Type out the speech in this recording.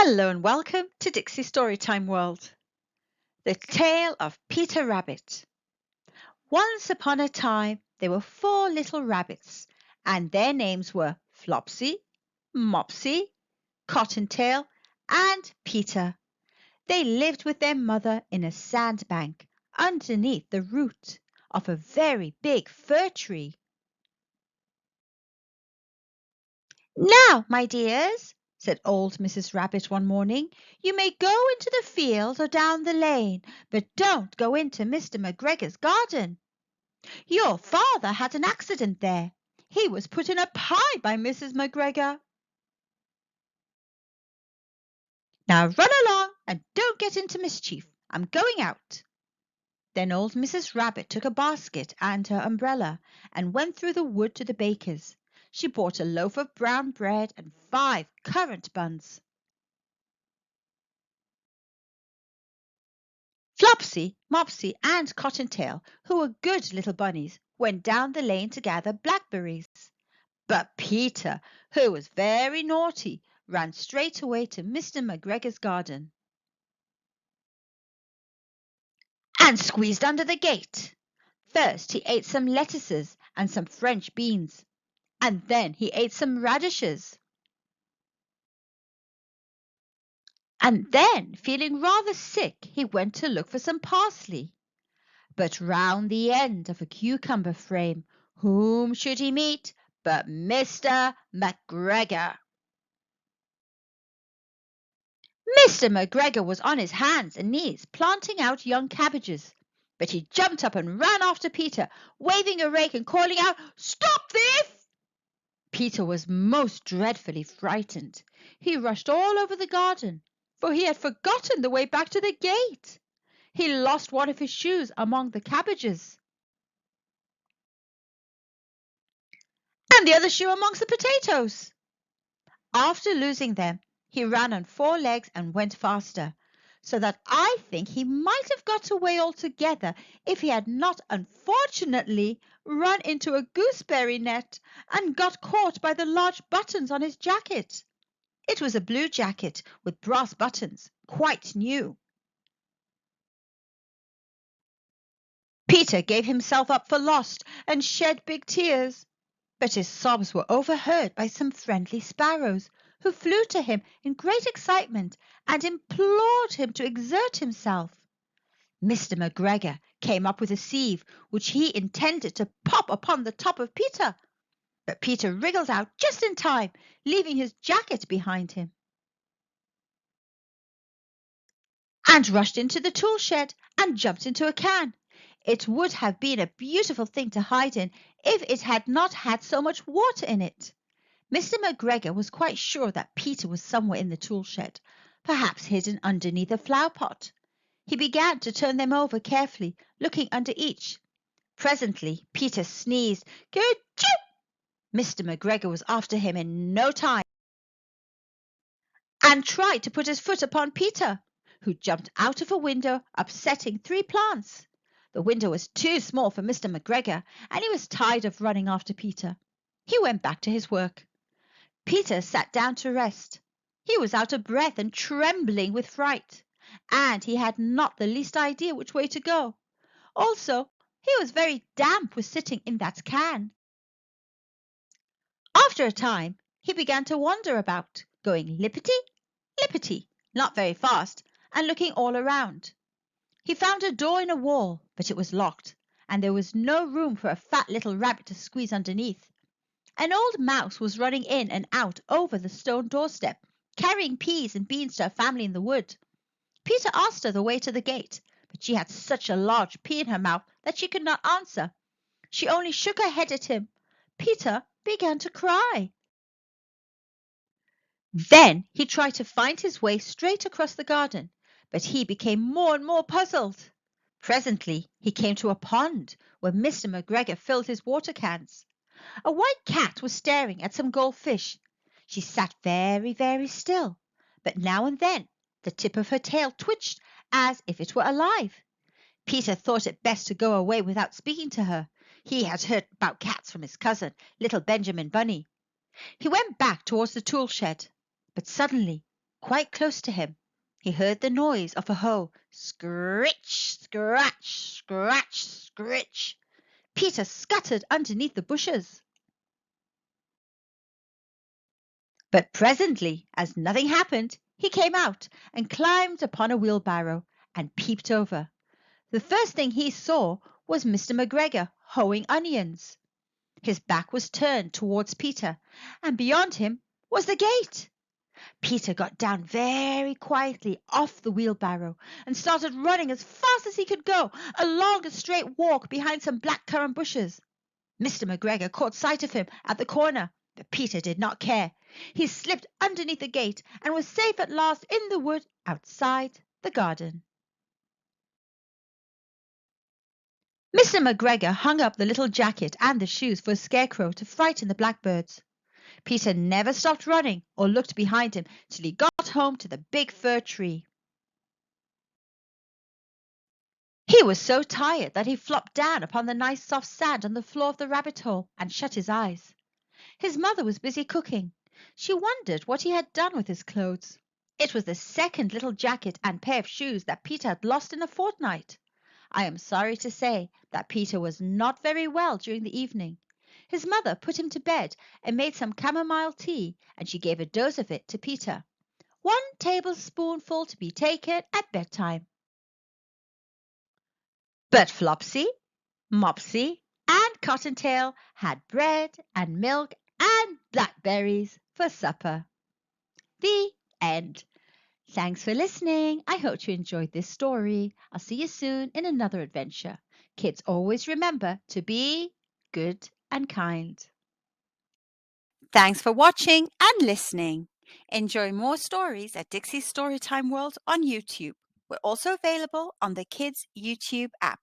Hello and welcome to Dixie Storytime World. The Tale of Peter Rabbit. Once upon a time there were 4 little rabbits, and their names were Flopsy, Mopsy, Cottontail, and Peter. They lived with their mother in a sandbank underneath the root of a very big fir tree. "Now, my dears," said old Mrs. Rabbit one morning, "you may go into the field or down the lane, but don't go into Mr. McGregor's garden. Your father had an accident there. He was put in a pie by Mrs. McGregor. Now run along and don't get into mischief. I'm going out." Then old Mrs. Rabbit took a basket and her umbrella and went through the wood to the baker's. She bought a loaf of brown bread and 5 currant buns. Flopsy, Mopsy, and Cottontail, who were good little bunnies, went down the lane to gather blackberries. But Peter, who was very naughty, ran straight away to Mr. McGregor's garden and squeezed under the gate. First he ate some lettuces and some French beans, and then he ate some radishes. And then, feeling rather sick, he went to look for some parsley. But round the end of a cucumber frame, whom should he meet but Mr. McGregor? Mr. McGregor was on his hands and knees planting out young cabbages, but he jumped up and ran after Peter, waving a rake and calling out, "Stop, thief!" Peter was most dreadfully frightened. He rushed all over the garden, for he had forgotten the way back to the gate. He lost one of his shoes among the cabbages, and the other shoe amongst the potatoes. After losing them, he ran on 4 legs and went faster, so that I think he might have got away altogether if he had not unfortunately run into a gooseberry net and got caught by the large buttons on his jacket. It was a blue jacket with brass buttons, quite new. Peter gave himself up for lost and shed big tears, but his sobs were overheard by some friendly sparrows, who flew to him in great excitement and implored him to exert himself. Mr. McGregor came up with a sieve which he intended to pop upon the top of Peter, but Peter wriggled out just in time, leaving his jacket behind him, and rushed into the tool shed and jumped into a can. It would have been a beautiful thing to hide in if it had not had so much water in it. Mr. McGregor was quite sure that Peter was somewhere in the tool shed, perhaps hidden underneath a flower pot. He began to turn them over carefully, looking under each. Presently Peter sneezed, "Kerchoo!" Mr. McGregor was after him in no time, and tried to put his foot upon Peter, who jumped out of a window, upsetting 3 plants. The window was too small for Mr. McGregor, and he was tired of running after Peter. He went back to his work. Peter sat down to rest. He was out of breath and trembling with fright, and he had not the least idea which way to go. Also, he was very damp with sitting in that can. After a time, he began to wander about, going lippity, lippity, not very fast, and looking all around. He found a door in a wall, but it was locked, and there was no room for a fat little rabbit to squeeze underneath. An old mouse was running in and out over the stone doorstep, carrying peas and beans to a family in the wood. Peter asked her the way to the gate, but she had such a large pea in her mouth that she could not answer. She only shook her head at him. Peter began to cry. Then he tried to find his way straight across the garden, but he became more and more puzzled. Presently he came to a pond where Mr. McGregor filled his water cans. A white cat was staring at some goldfish. She sat very, very still, but now and then the tip of her tail twitched as if it were alive. Peter thought it best to go away without speaking to her. He had heard about cats from his cousin, little Benjamin Bunny. He went back towards the tool shed, but suddenly Quite close to him, he heard the noise of a hoe. Scritch, scratch, scratch, scritch. Peter scuttered underneath the bushes. But presently, as nothing happened, he came out and climbed upon a wheelbarrow and peeped over. The first thing he saw was Mr. McGregor hoeing onions. His back was turned towards Peter, and beyond him was the gate. Peter got down very quietly off the wheelbarrow and started running as fast as he could go along a straight walk behind some blackcurrant bushes. Mr. McGregor caught sight of him at the corner, but Peter did not care. He slipped underneath the gate and was safe at last in the wood outside the garden. Mr. McGregor hung up the little jacket and the shoes for a scarecrow to frighten the blackbirds. Peter never stopped running or looked behind him till he got home to the big fir tree. He was so tired that he flopped down upon the nice soft sand on the floor of the rabbit hole and shut his eyes. His mother was busy cooking. She wondered what he had done with his clothes. It was the second little jacket and pair of shoes that Peter had lost in a fortnight. I am sorry to say that Peter was not very well during the evening. His mother put him to bed and made some chamomile tea, and she gave a dose of it to Peter. 1 tablespoonful to be taken at bedtime. But Flopsy, Mopsy, and Cottontail had bread and milk and blackberries for supper. The end. Thanks for listening. I hope you enjoyed this story. I'll see you soon in another adventure. Kids, always remember to be good and kind. Thanks for watching and listening. Enjoy more stories at Dixie's Storytime World on YouTube. We're also available on the Kids YouTube app.